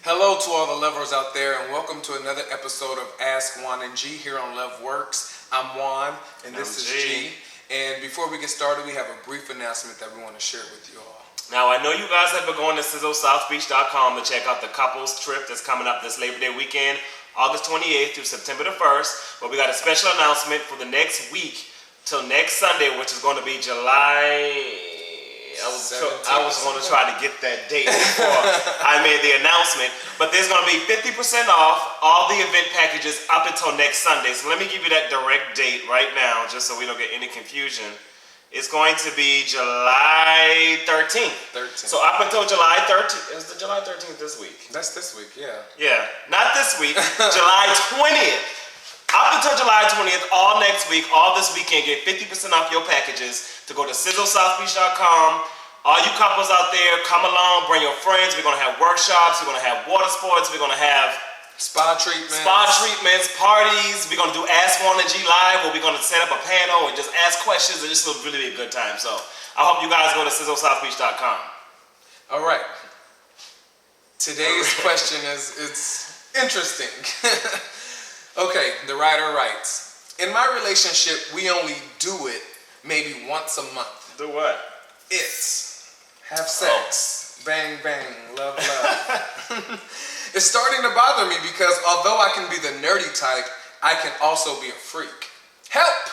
Hello to all the lovers out there, and welcome to another episode of Ask Juan and Gee here on LoveWorks. I'm Juan, and this is Gee. And before we get started, we have a brief announcement that we want to share with you all. Now, I know you guys have been going to sizzlesouthbeach.com to check out the couples trip that's coming up this Labor Day weekend, August 28th through September the 1st. But we got a special announcement for the next week till next Sunday, which is going to be July... I was going to try to get that date before I made the announcement. But there's going to be 50% off all the event packages up until next Sunday. So let me give you that direct date right now, just so we don't get any confusion. It's going to be July 13th. So up until July 13th. Is the July 13th this week? That's this week, yeah. Yeah, not this week. July 20th. Up until July 20th, all next week, all this weekend, get 50% off your packages to go to sizzlesouthbeach.com. All you couples out there, come along, bring your friends. We're going to have workshops. We're going to have water sports. We're going to have spa treatments, parties. We're going to do Ask Juan and Gee Live, where we're going to set up a panel and just ask questions. And just will really be a good time. So I hope you guys go to sizzlesouthbeach.com. All right. Today's question it's interesting. Okay, the writer writes, in my relationship, we only do it maybe once a month. Do what? Have sex. Bang, bang, love, love. It's starting to bother me because although I can be the nerdy type, I can also be a freak. Help!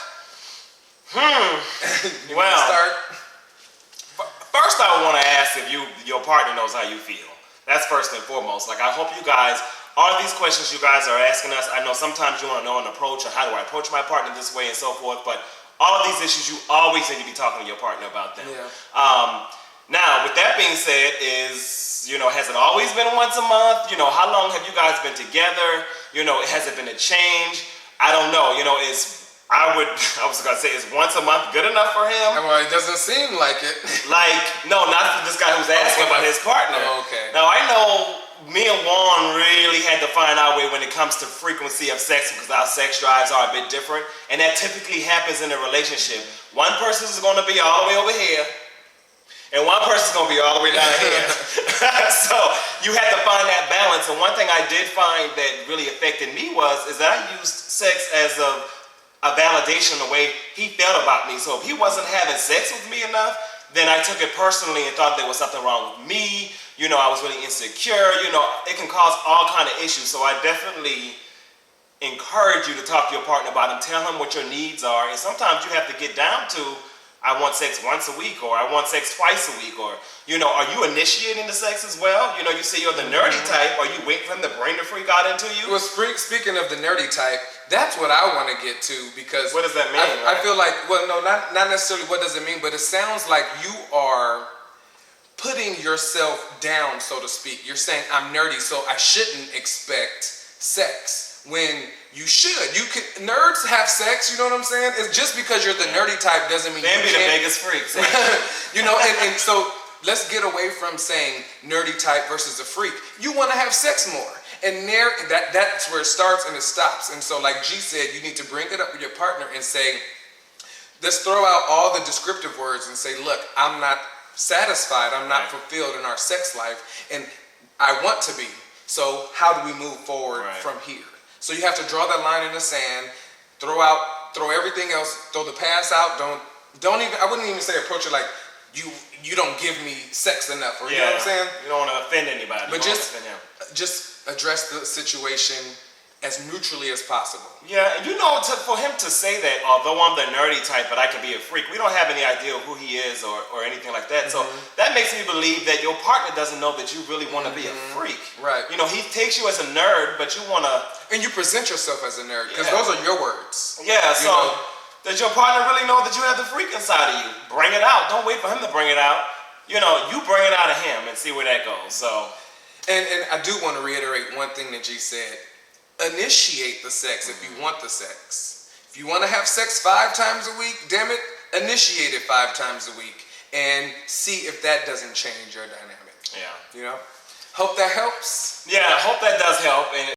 You want to start? First, I want to ask if your partner knows how you feel. That's first and foremost. Like, I hope you guys... all these questions you guys are asking us, I know sometimes you want to know an approach or how do I approach my partner this way and so forth, but all of these issues, you always need to be talking to your partner about them. Yeah. Now, with that being said, has it always been once a month? How long have you guys been together? Has it been a change? I don't know. I was going to say, is once a month good enough for him? Well, it doesn't seem like it. No, not for this guy who's asking about his partner. Oh, okay. Now, I know me and Juan really had to find our way when it comes to frequency of sex because our sex drives are a bit different. And that typically happens in a relationship. One person is going to be all the way over here, and one person is going to be all the way down here. So you have to find that balance. And one thing I did find that really affected me is that I used sex as a validation the way he felt about me. So if he wasn't having sex with me enough, then I took it personally and thought there was something wrong with me. I was really insecure. It can cause all kind of issues. So I definitely encourage you to talk to your partner about them. Tell him what your needs are. And sometimes you have to get down to, I want sex once a week, or I want sex twice a week, or, are you initiating the sex as well? You say you're the nerdy type. Are you waiting for him to bring the freak out into you? Well, speaking of the nerdy type, that's what I want to get to, because... what does that mean? I feel like, well, no, not necessarily what does it mean, but it sounds like you are putting yourself down, so to speak. You're saying, I'm nerdy, so I shouldn't expect sex. When you should. Nerds have sex, you know what I'm saying? It's just because you're the nerdy type doesn't mean they you be the biggest freaks. and so let's get away from saying nerdy type versus a freak. You want to have sex more. And that's where it starts and it stops. And so like G said, you need to bring it up with your partner and say, let's throw out all the descriptive words and say, look, I'm not satisfied. I'm not fulfilled in our sex life. And I want to be. So how do we move forward from here? So you have to draw that line in the sand, throw everything else, throw the past out. Don't even. I wouldn't even say approach it like you don't give me sex enough, or you know what I'm saying. You don't want to offend anybody. But just address the situation as neutrally as possible. Yeah, and for him to say that, although I'm the nerdy type, but I can be a freak, we don't have any idea of who he is or anything like that. So that makes me believe that your partner doesn't know that you really want to be a freak. Right. He takes you as a nerd, but you want to... and you present yourself as a nerd, because those are your words. Yeah, so does your partner really know that you have the freak inside of you? Bring it out. Don't wait for him to bring it out. You bring it out of him and see where that goes. So, and I do want to reiterate one thing that G said. Initiate the sex if you want the sex. If you want to have sex 5 times a week, damn it, initiate it 5 times a week and see if that doesn't change your dynamic. Yeah. Hope that helps. Yeah, I hope that does help. And